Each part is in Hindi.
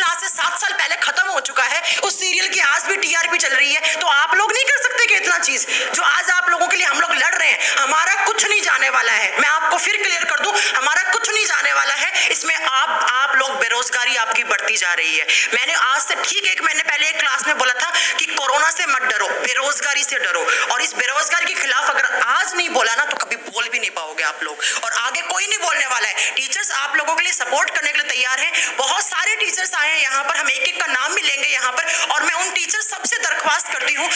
आज से 7 साल पहले खत्म हो चुका है। उस सीरियल की आज भी टीआरपी चल रही है। तो आप लोग नहीं कर सकते कि इतना चीज जो आज आप लोगों के लिए हम लोग लड़ रहे हैं, हमारा कुछ नहीं जाने वाला है। मैं आपको फिर क्लियर कर दूं, हमारा कुछ नहीं जाने वाला है। इसमें आप लोग बेरोजगारी आपकी बढ़ती जा रही है। मैंने आज से ठीक 1 महीने पहले एक क्लास में बोला था कि कोरोना से मत डरो, बेरोजगारी से डरो। और इस बेरोजगारी के खिलाफ अगर आज नहीं बोला ना तो कभी बोल भी नहीं पाओगे आप लोग, और आगे कोई नहीं बोलने वाला है। टीचर्स आप लोगों के लिए सपोर्ट करने के लिए तैयार हैं। बहुत सारे टीचर्स आए हैं यहाँ पर, हम एक एक का नाम भी लेंगे यहाँ पर। और मैं उन टीचर सबसे दरख्वास्त करती हूँ,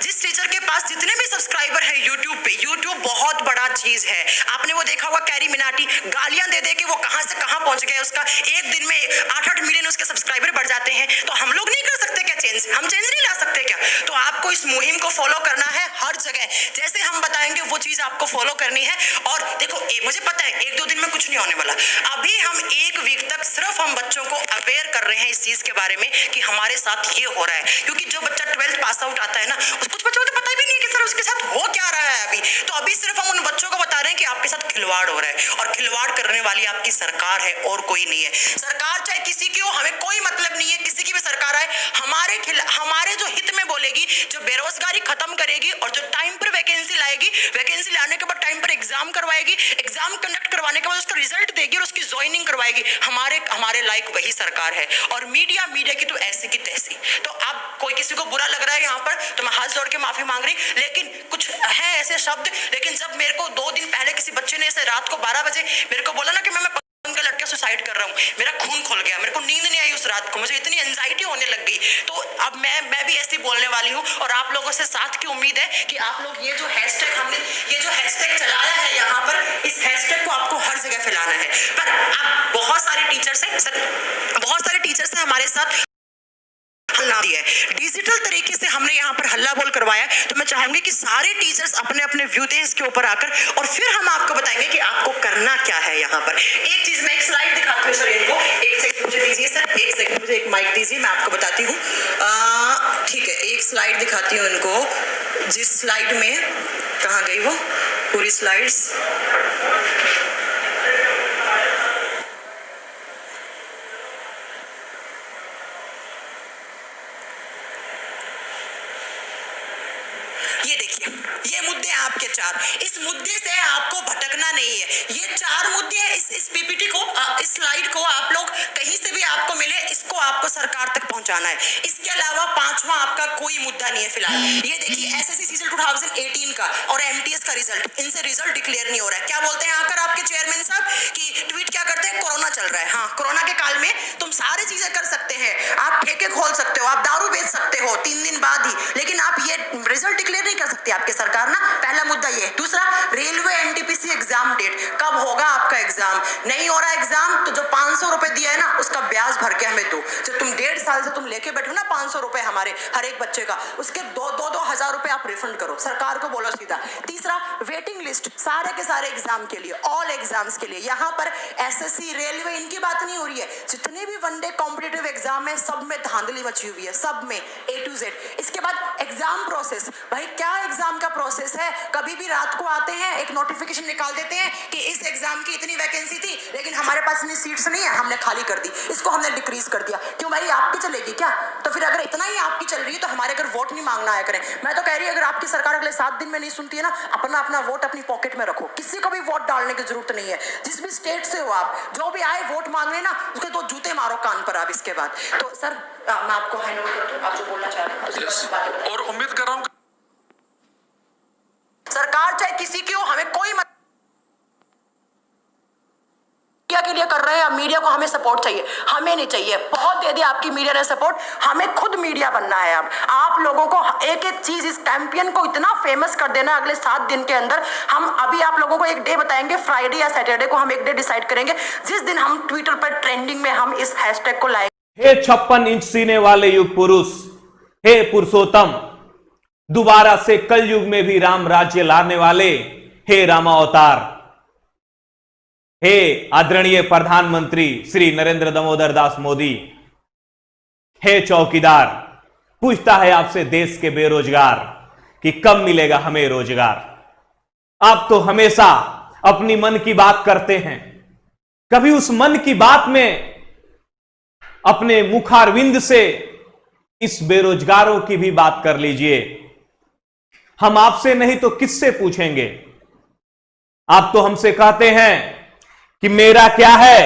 जिस टीचर के पास जितने भी सब्सक्राइबर है यूट्यूब पे, यूट्यूब बहुत बड़ा चीज है। आपने वो देखा होगा कैरी मिनाटी गालियां दे दे के वो कहां से कहां पहुंच गए, उसका एक दिन में 8-8 मिलियन उसके सब्सक्राइबर बढ़ जाते हैं। तो हम लोग नहीं कर सकते क्या चेंज? हम चेंज नहीं ला सकते क्या? तो आपको इस मुहिम को फॉलो करना है हर जगह, जैसे हम बताएंगे वो चीज आपको फॉलो करनी है। और देखो मुझे पता है 1-2 दिन में कुछ नहीं होने वाला। अभी हम 1 वीक तक सिर्फ हम बच्चों को अवेयर कर रहे हैं इस चीज के बारे में कि हमारे साथ ये हो रहा है। क्योंकि जो बच्चा 12th पास आउट आता है ना, कुछ बच्चों को पता भी नहीं है कि सर उसके साथ हो क्या रहा है अभी। तो अभी सिर्फ हम उन बच्चों को बता रहे हैं कि आपके साथ खिलवाड़ हो रहा है, और खिलवाड़ करने वाली आपकी सरकार है और कोई नहीं है। सरकार चाहे किसी की हो, हमें कोई मतलब नहीं है, किसी की भी सरकार आए, हमारे जो हित में बोलेगी, जो बेरोजगारी खत्म करेगी और जो टाइम पर वैकेंसी लाएगी, वैकेंसी लाने के बाद टाइम पर एग्जाम करवाएगी, एग्जाम कंडक्ट करवाने के बाद उसका रिजल्ट देगी और उसकी ज्वाइनिंग करवाएगी, हमारे लायक वही सरकार है। और मीडिया की तो ऐसी की तैसी। तो अब कोई किसी को बुरा लग रहा है यहाँ पर तो मैं हाथ जोड़ के माफी मांग रही, लेकिन कुछ है ऐसे शब्द। लेकिन जब मेरे को 2 दिन पहले किसी बच्चे ने ऐसे रात को 12 बजे मेरे को बोला ना कि मैं पंखे लटके सुसाइड कर रहा हूँ, मेरा खून खोल गया, मेरे को नींद नहीं आई उस रात को, मुझे इतनी एंजाइटी होने लग गई। तो अब मैं भी ऐसी बोलने वाली हूँ, और आप लोगों से साथ की उम्मीद है कि आप लोग ये जो हैशटैग चलाया है यहाँ पर, इस हैशटैग को आपको हर जगह फैलाना है। पर अब बहुत सारे टीचर्स हैं हमारे साथ दिया है, डिजिटल तरीके से हमने यहाँ पर हल्ला बोल करवाया। तो मैं चाहूंगी कि सारे टीचर्स अपने अपने व्यू दें इसके ऊपर आकर, और फिर हम आपको बताएंगे कि आपको करना क्या है यहाँ पर। एक चीज मैं एक स्लाइड दिखाती हूँ सर इनको, 1 सेकंड मुझे दीजिए सर, 1 सेकंड मुझे एक माइक दीजिए, मैं आपको बताती हूँ। ठीक है, एक स्लाइड दिखाती हूँ इनको, जिस स्लाइड में कहाँ गई वो पूरी स्लाइड्स। ये देखिए, ये मुद्दे आपके 4, इस मुद्दे से आपको भटकना नहीं है। ये 4 मुद्दे हैं। इस पीपीटी को, इस स्लाइड को आप लोग कहीं से भी आपको मिले, इसको आपको सरकार तक पहुंचाना है। इसके अलावा 5वां आपका कोई मुद्दा नहीं है फिलहाल। ये देखिए एसएससी सीजन 2018 का और एमटीएस का रिजल्ट, इनसे रिजल्ट डिक्लेयर नहीं हो रहा है। क्या बोलते हैं आकर आपके चेयरमैन साहब कि ट्वीट क्या करते हैं, कोरोना चल रहा है। हाँ, कोरोना के काल में तुम सारी चीजें कर सकते हैं, आप ठेके खोल सकते हो, आप दारू बेच सकते हो 3 दिन बाद ही, लेकिन आप ये रिजल्ट डिक्लेयर नहीं कर सकती आपकी सरकार ना। पहला मुद्दा ये। दूसरा, रेलवे एनटीपीसी एग्जाम डेट कब होगा आपका एग्जाम? नहीं हो रहा एग्जाम तो जो 500 रुपए दिया है ना, उसका ब्याज भर के हमें दो। जो तुम 1.5 साल से तुम लेके बैठो ना 500 रुपए हमारे हर एक बच्चे का, उसके 2 हजार रुपए आप रिफंड करो, सरकार को बोलो सीधा। तीसरा, वेटिंग लिस्ट सारे के सारे एग्जाम के लिए, ऑल एग्जाम्स के लिए। यहाँ पर एसएससी, रेलवे, इनकी बात नहीं हो रही है। जितने भी वनडे कॉम्पिटिटिव एग्जाम है सब में धांधली मची हुई है, सब में A to Z। इसके बाद एग्जाम प्रोसेस, भाई क्या एग्जाम का प्रोसेस है? कभी भी रात को आते हैं, एक नोटिफिकेशन निकाल देते हैं कि इस एग्जाम की इतनी वैकेंसी थी लेकिन हमारे पास इतनी सीट्स नहीं है, हमने खाली कर दी, इसको हमने डिक्रीज कर दिया। क्यों भाई, आपकी चलेगी क्या? तो फिर अगर इतना ही आपकी चल रही है तो हमारे घर वोट नहीं मांगना आया करें। मैं तो कह रही हूँ अगर आपकी सरकार अगले 7 दिन में नहीं सुनती है ना, अपना वोट अपनी पॉकेट में रखो, किसी को भी वोट डालने की जरूरत नहीं है। जिस भी स्टेट से हो आप, जो भी आए वोट मांगने ना, उसके 2 जूते मारो कान पर आप इसके बाद। तो सर मैं आपको हैंड ओवर करता हूं, आप जो बोलना चाह रहे हैं। और उम्मीद कर रहा हूं सरकार चाहे किसी की हो, हमें कोई मीडिया के लिए कर रहे हैं, मीडिया को हमें सपोर्ट चाहिए, हमें नहीं चाहिए। बहुत दे दिया आपकी मीडिया ने सपोर्ट, हमें खुद मीडिया बनना है। अब आप लोगों को एक एक चीज, इस कैंपेन को इतना फेमस कर देना अगले 7 दिन के अंदर। हम अभी आप लोगों को एक डे बताएंगे, फ्राइडे या सैटरडे को हम एक डे डिसाइड करेंगे जिस दिन हम ट्विटर पर ट्रेंडिंग में हम इस हैशटैग को लाएंगे। हे 56 इंच सीने वाले युग पुरुष, हे पुरुषोत्तम, दोबारा से कल युग में भी राम राज्य लाने वाले, हे रामावतार, हे आदरणीय प्रधानमंत्री श्री नरेंद्र दामोदर दास मोदी, हे चौकीदार, पूछता है आपसे देश के बेरोजगार कि कब मिलेगा हमें रोजगार। आप तो हमेशा अपनी मन की बात करते हैं, कभी उस मन की बात में अपने मुखारविंद से इस बेरोजगारों की भी बात कर लीजिए। हम आपसे नहीं तो किससे पूछेंगे? आप तो हमसे कहते हैं कि मेरा क्या है,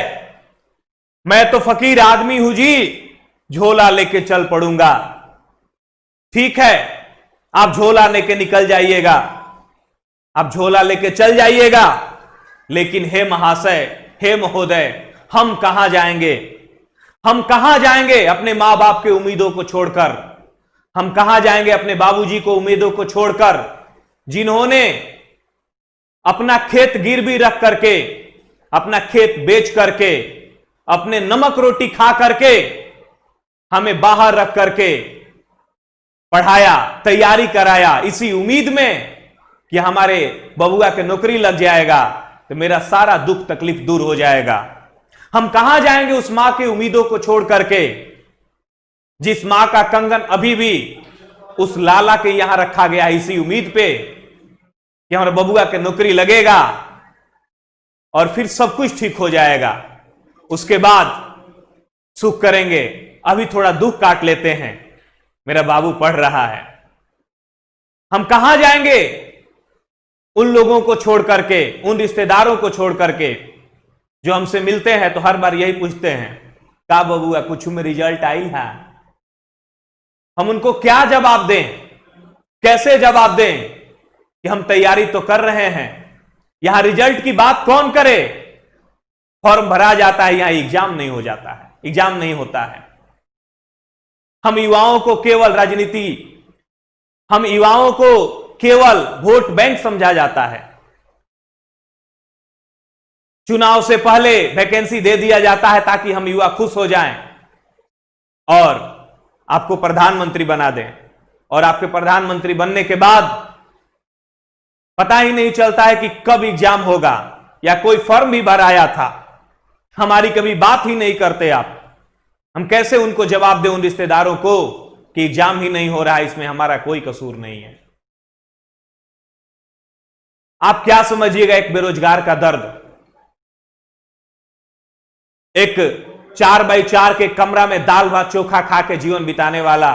मैं तो फकीर आदमी हूं जी, झोला लेके चल पड़ूंगा। ठीक है, आप झोला लेके निकल जाइएगा, आप झोला लेके चल जाइएगा, लेकिन हे महाशय, हे महोदय, हम कहां जाएंगे? हम कहां जाएंगे अपने मां बाप के उम्मीदों को छोड़कर? हम कहां जाएंगे अपने बाबूजी को उम्मीदों को छोड़कर, जिन्होंने अपना खेत गिरवी रख करके, अपना खेत बेच करके, अपने नमक रोटी खा करके हमें बाहर रख करके पढ़ाया, तैयारी कराया, इसी उम्मीद में कि हमारे बबुआ के नौकरी लग जाएगा तो मेरा सारा दुख तकलीफ दूर हो जाएगा। हम कहां जाएंगे उस मां की उम्मीदों को छोड़ करके, जिस मां का कंगन अभी भी उस लाला के यहां रखा गया है इसी उम्मीद पे कि हमारे बबुआ के नौकरी लगेगा और फिर सब कुछ ठीक हो जाएगा, उसके बाद सुख करेंगे। अभी थोड़ा दुख काट लेते हैं, मेरा बाबू पढ़ रहा है। हम कहां जाएंगे उन लोगों को छोड़ करके, उन रिश्तेदारों को छोड़ करके जो हमसे मिलते हैं तो हर बार यही पूछते हैं, का बबुआ कुछ में रिजल्ट आई है? हम उनको क्या जवाब दें, कैसे जवाब दें कि हम तैयारी तो कर रहे हैं, यहां रिजल्ट की बात कौन करे? फॉर्म भरा जाता है, यहां एग्जाम नहीं हो जाता है, एग्जाम नहीं होता है। हम युवाओं को केवल राजनीति, हम युवाओं को केवल वोट बैंक समझा जाता है। चुनाव से पहले वैकेंसी दे दिया जाता है ताकि हम युवा खुश हो जाएं और आपको प्रधानमंत्री बना दें, और आपके प्रधानमंत्री बनने के बाद पता ही नहीं चलता है कि कब एग्जाम होगा, या कोई फॉर्म भी भराया था, हमारी कभी बात ही नहीं करते आप। हम कैसे उनको जवाब दें, उन रिश्तेदारों को, कि एग्जाम ही नहीं हो रहा है, इसमें हमारा कोई कसूर नहीं है। आप क्या समझिएगा एक बेरोजगार का दर्द? एक 4x4 के कमरा में दाल भात चोखा खा के जीवन बिताने वाला,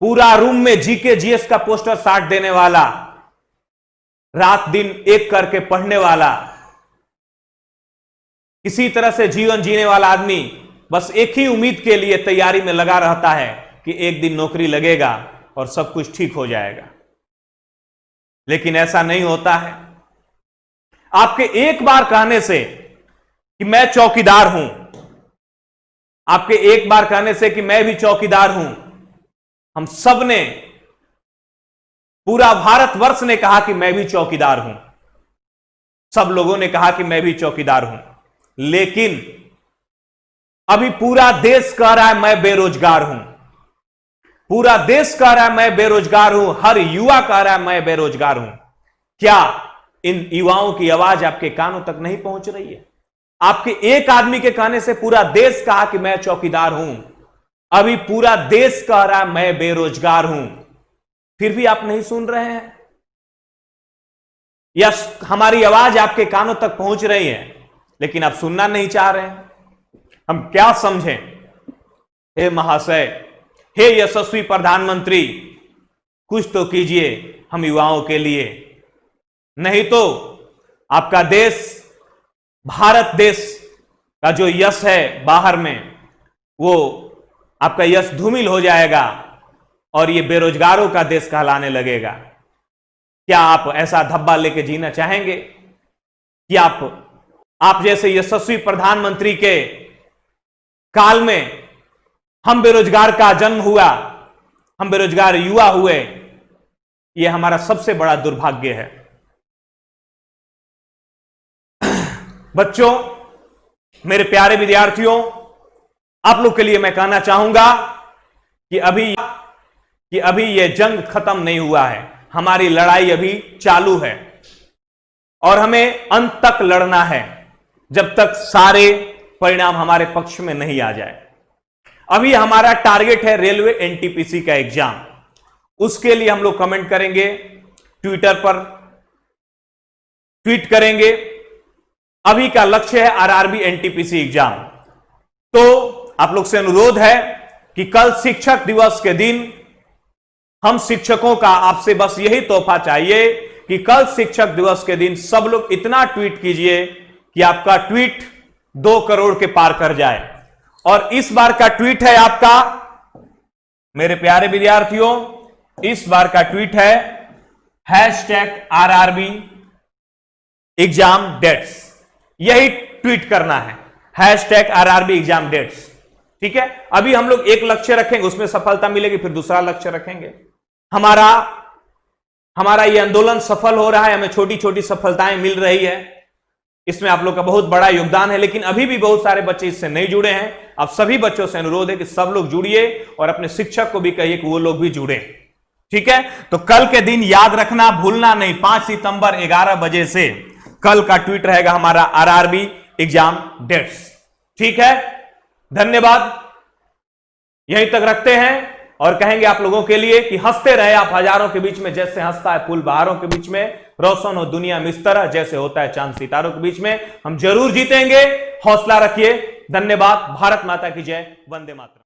पूरा रूम में जीके जीएस का पोस्टर साट देने वाला, रात दिन एक करके पढ़ने वाला, किसी तरह से जीवन जीने वाला आदमी बस एक ही उम्मीद के लिए तैयारी में लगा रहता है कि एक दिन नौकरी लगेगा और सब कुछ ठीक हो जाएगा। लेकिन ऐसा नहीं होता है। आपके एक बार कहने से कि मैं चौकीदार हूं, आपके एक बार कहने से कि मैं भी चौकीदार हूं, हम सब ने, पूरा भारतवर्ष ने कहा कि मैं भी चौकीदार हूं, सब लोगों ने कहा कि मैं भी चौकीदार हूं, लेकिन अभी पूरा देश कह रहा है मैं बेरोजगार हूं, पूरा देश कह रहा है मैं बेरोजगार हूं, हर युवा कह रहा है मैं बेरोजगार हूं। क्या इन युवाओं की आवाज आपके कानों तक नहीं पहुंच रही है? आपके एक आदमी के कहने से पूरा देश कहा कि मैं चौकीदार हूं, अभी पूरा देश कह रहा है मैं बेरोजगार हूं, फिर भी आप नहीं सुन रहे हैं, या हमारी आवाज आपके कानों तक पहुंच रही है लेकिन आप सुनना नहीं चाह रहे हैं। हम क्या समझें? हे महाशय, हे यशस्वी प्रधानमंत्री, कुछ तो कीजिए हम युवाओं के लिए, नहीं तो आपका देश, भारत देश का जो यश है बाहर में, वो आपका यश धूमिल हो जाएगा और ये बेरोजगारों का देश कहलाने लगेगा। क्या आप ऐसा धब्बा लेके जीना चाहेंगे कि आप जैसे यशस्वी प्रधानमंत्री के काल में हम बेरोजगार का जन्म हुआ, हम बेरोजगार युवा हुए? यह हमारा सबसे बड़ा दुर्भाग्य है। बच्चों, मेरे प्यारे विद्यार्थियों, आप लोग के लिए मैं कहना चाहूंगा कि अभी यह जंग खत्म नहीं हुआ है, हमारी लड़ाई अभी चालू है और हमें अंत तक लड़ना है जब तक सारे परिणाम हमारे पक्ष में नहीं आ जाए। अभी हमारा टारगेट है रेलवे एनटीपीसी का एग्जाम, उसके लिए हम लोग कमेंट करेंगे, ट्विटर पर ट्वीट करेंगे। अभी का लक्ष्य है आरआरबी एनटीपीसी एग्जाम, तो आप लोग से अनुरोध है कि कल शिक्षक दिवस के दिन हम शिक्षकों का आपसे बस यही तोहफा चाहिए कि कल शिक्षक दिवस के दिन सब लोग इतना ट्वीट कीजिए कि आपका ट्वीट 2 करोड़ के पार कर जाए। और इस बार का ट्वीट है आपका, मेरे प्यारे विद्यार्थियों, इस बार का ट्वीट है #RRB एग्जाम डेट्स। यही ट्वीट करना है, #RRB एग्जाम डेट्स। ठीक है, अभी हम लोग एक लक्ष्य रखेंगे, उसमें सफलता मिलेगी, फिर दूसरा लक्ष्य रखेंगे। हमारा ये आंदोलन सफल हो रहा है, हमें छोटी छोटी सफलताएं मिल रही है, इसमें आप लोग का बहुत बड़ा योगदान है। लेकिन अभी भी बहुत सारे बच्चे इससे नहीं जुड़े हैं। अब सभी बच्चों से अनुरोध है कि सब लोग जुड़िए और अपने शिक्षक को भी कहिए कि वो लोग भी जुड़े। ठीक है, तो कल के दिन याद रखना, भूलना नहीं, 5 सितंबर 11 बजे से कल का ट्वीट रहेगा हमारा RRB एग्जाम डेट्स। ठीक है, धन्यवाद। यहीं तक रखते हैं और कहेंगे आप लोगों के लिए कि हंसते रहे आप हजारों के बीच में, जैसे हंसता है फूल बहारों के बीच में, रोशन हो दुनिया में इस तरह जैसे होता है चांद सितारों के बीच में। हम जरूर जीतेंगे, हौसला रखिए। धन्यवाद। भारत माता की जय। वंदे मातरम।